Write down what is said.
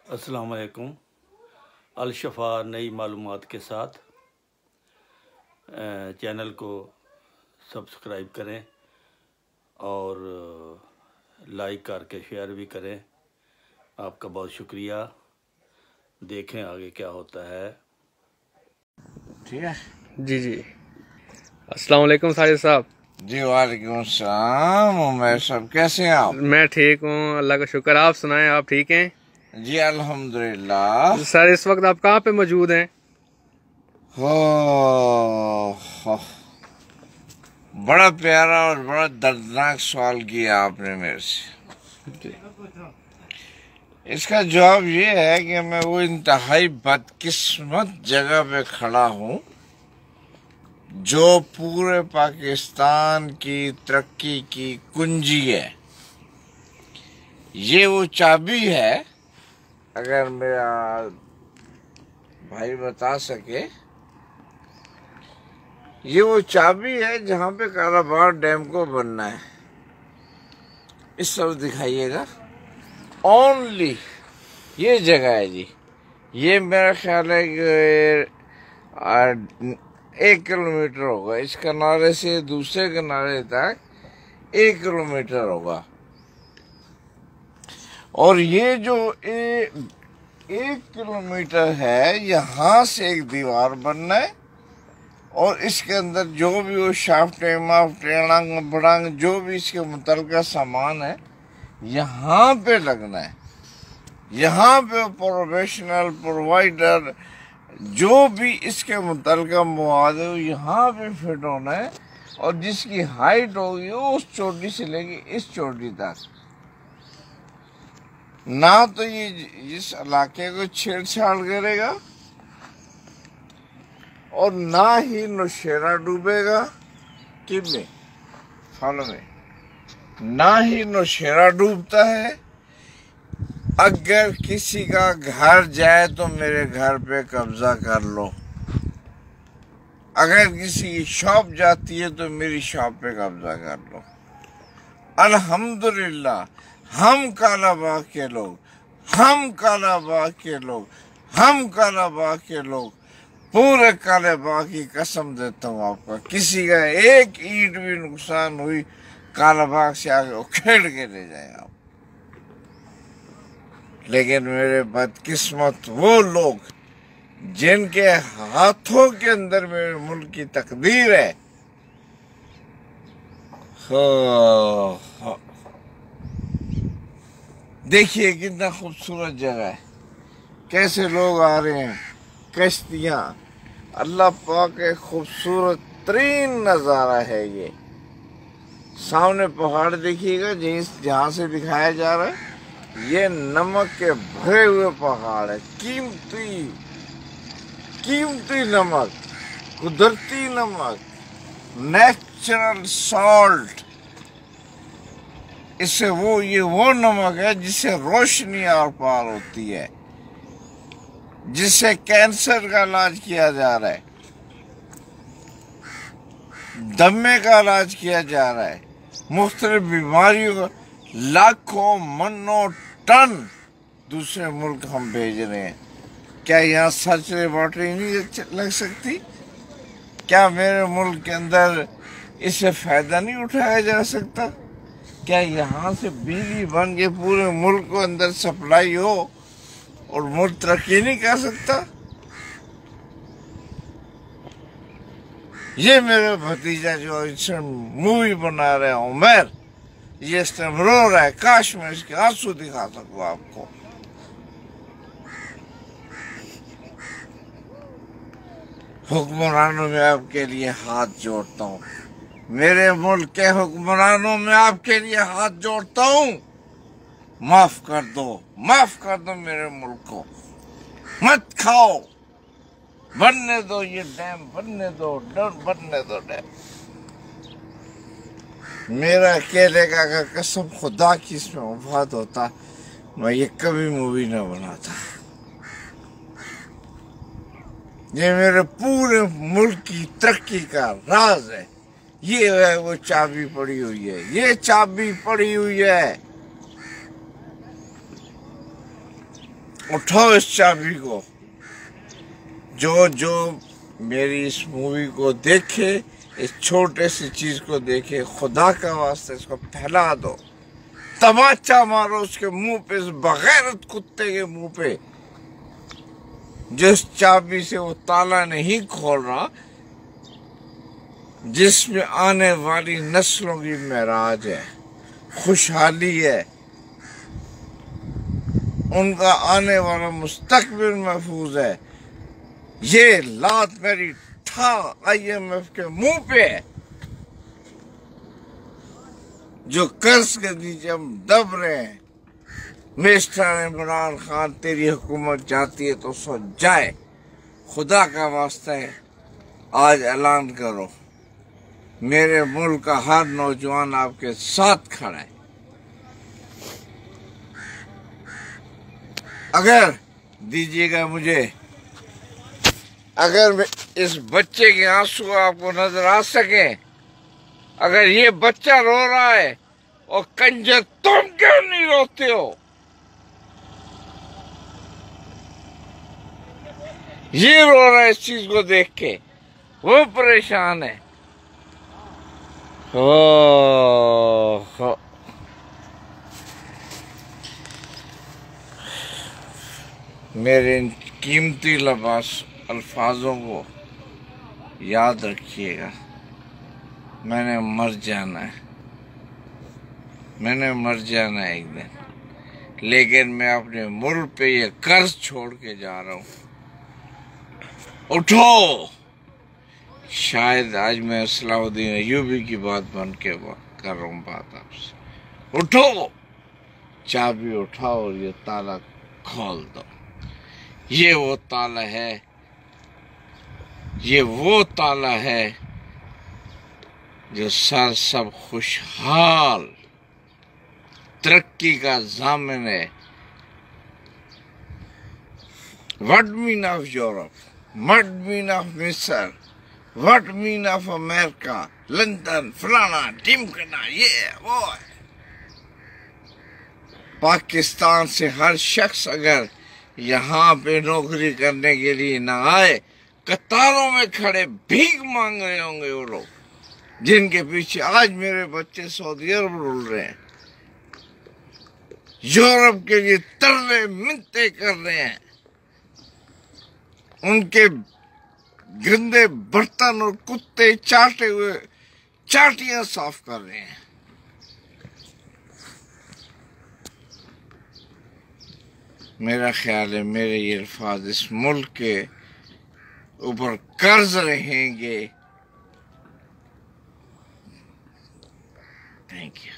अस्सलाम वालेकुम। अलशफा नई मालूमात के साथ चैनल को सब्सक्राइब करें और लाइक करके शेयर भी करें। आपका बहुत शुक्रिया। देखें आगे क्या होता है। ठीक है जी। अस्सलाम वालेकुम साजिद साहब। जी, वालेकुम अस्सलाम। उमर साहब कैसे हैं आप? मैं ठीक हूँ, अल्लाह का शुक्र। आप सुनाएं, आप ठीक हैं? जी अल्हम्दुलिल्लाह। सर इस वक्त आप कहाँ पे मौजूद हैं? हो, बड़ा प्यारा और बड़ा दर्दनाक सवाल किया आपने मेरे से। इसका जवाब ये है कि मैं वो इंतहाई बदकिस्मत जगह पे खड़ा हूँ जो पूरे पाकिस्तान की तरक्की की कुंजी है। ये वो चाबी है, अगर मेरा भाई बता सके, ये वो चाबी है जहाँ पे कालाबाग डैम को बनना है। इस तरफ दिखाइएगा, ओनली ये जगह है जी। ये मेरा ख्याल है कि 1 किलोमीटर होगा, इस किनारे से दूसरे किनारे तक 1 किलोमीटर होगा। और ये जो 1 किलोमीटर है, यहाँ से एक दीवार बनना है और इसके अंदर जो भी वो शाफ्टे माफ्टे अड़ंग बड़ंग जो भी इसके मुतल्लिका सामान है यहाँ पे लगना है। यहाँ पे प्रोफेशनल प्रोवाइडर जो भी इसके मुतल्लिका मवाद है यहाँ पे फिट होना है और जिसकी हाइट होगी वो उस चोटी से लेके इस चोटी तक। ना तो ये इस इलाके को छेड़छाड़ करेगा और ना ही नौशेरा डूबेगा किसमें, फल में। ना ही नौशेरा डूबता है। अगर किसी का घर जाए तो मेरे घर पे कब्जा कर लो। अगर किसी की शॉप जाती है तो मेरी शॉप पे कब्जा कर लो। अल्हम्दुलिल्लाह हम कालाबाग के लोग, हम कालाबाग के लोग, हम कालाबाग के लोग, पूरे कालाबाग की कसम देता हूँ आपका, किसी का एक ईंट भी नुकसान हुई कालाबाग से आगे उखेड़ के ले जाए आप। लेकिन मेरे बदकिस्मत वो लोग जिनके हाथों के अंदर मेरे मुल्क की तकदीर है। देखिए कितना खूबसूरत जगह है, कैसे लोग आ रहे हैं, कश्तियाँ। अल्लाह पाक एक खूबसूरत तरीन नज़ारा है ये। सामने पहाड़ देखिएगा, जहाँ से दिखाया जा रहा है, ये नमक के भरे हुए पहाड़ है। कीमती नमक, कुदरती नमक, नेचुरल सॉल्ट। इससे ये वो नमक है जिससे रोशनी आर पार होती है, जिससे कैंसर का इलाज किया जा रहा है, दमे का इलाज किया जा रहा है, मुख्तलिफ बीमारियों का लाखों मन्नों टन दूसरे मुल्क हम भेज रहे हैं। क्या यहाँ सर्च लेबॉर्ट्री नहीं लग सकती? क्या मेरे मुल्क के अंदर इससे फायदा नहीं उठाया जा सकता? क्या यहाँ से बिजली बन के पूरे मुल्क को अंदर सप्लाई हो और मुल्क तरक्की नहीं कर सकता? ये मेरा भतीजा जो इस मूवी बना रहा है उमर, ये इस टाइम रो रहा है। काश मैं इसके आंसू दिखा सकूं आपको। हुक्मरानों में आपके लिए हाथ जोड़ता हूँ, मेरे मुल्क के हुक्मरानों में आपके लिए हाथ जोड़ता हूँ। माफ कर दो मेरे मुल्क को। मत खाओ, बनने दो ये डैम, बनने दो डैम। मेरा अकेले का कसम खुदा की इसमें वफात होता, मैं ये कभी मूवी न बनाता। ये मेरे पूरे मुल्क की तरक्की का राज है। ये है वो चाबी पड़ी हुई है, ये चाबी पड़ी हुई है। उठाओ इस चाबी को। जो जो मेरी इस मूवी को देखे, इस छोटे सी चीज को देखे, खुदा का वास्ते इसको फैला दो, तमाचा मारो उसके मुंह पे, इस बगैरत कुत्ते के मुंह पे, जिस चाबी से वो ताला नहीं खोल रहा, जिसमें आने वाली नस्लों की महराज है, खुशहाली है, उनका आने वाला मुस्तकबिल महफूज है। ये लात मेरी ठा IMF के मुंह पे है, जो कर्ज के नीचे हम दब रहे हैं। मिस्टर इमरान खान, तेरी हुकूमत जाती है तो सो जाए, खुदा का वास्ता है आज ऐलान करो। मेरे मुल्क का हर नौजवान आपके साथ खड़ा है। अगर दीजिएगा मुझे, अगर इस बच्चे के आंसू आपको नजर आ सके, अगर ये बच्चा रो रहा है और कंजर तुम क्यों नहीं रोते हो? ये रो रहा है इस चीज को देख के, वो परेशान है। हो मेरे इन कीमती लबास अल्फाजों को याद रखिएगा। मैंने मर जाना है, मैंने मर जाना है एक दिन, लेकिन मैं अपने मुल्क पे ये कर्ज छोड़ के जा रहा हूँ। उठो। शायद आज मैं सलाहुद्दीन अय्यूबी की बात बन के कर रहा हूँ बात आपसे। उठो, चाबी उठाओ और ये ताला खोल दो। ये वो ताला है, ये वो ताला है जो सर सब खुशहाल तरक्की का ज़ामिन है। What mean of Europe? What mean of मिस्र? What mean of America? London, फलाना, ढिमकना, ये वो है। पाकिस्तान से हर शख्स अगर यहाँ पे नौकरी करने के लिए ना आए, कतारों में खड़े भीख मांग रहे होंगे वो लोग, जिनके पीछे आज मेरे बच्चे सऊदी अरब रुल रहे हैं, यूरोप के लिए तरले मिन्नतें कर रहे हैं, उनके गंदे बर्तन और कुत्ते चाटे हुए चाटियां साफ कर रहे हैं। मेरा ख्याल है मेरे ये अल्फाज इस मुल्क के ऊपर कर्ज रहेंगे। Thank you.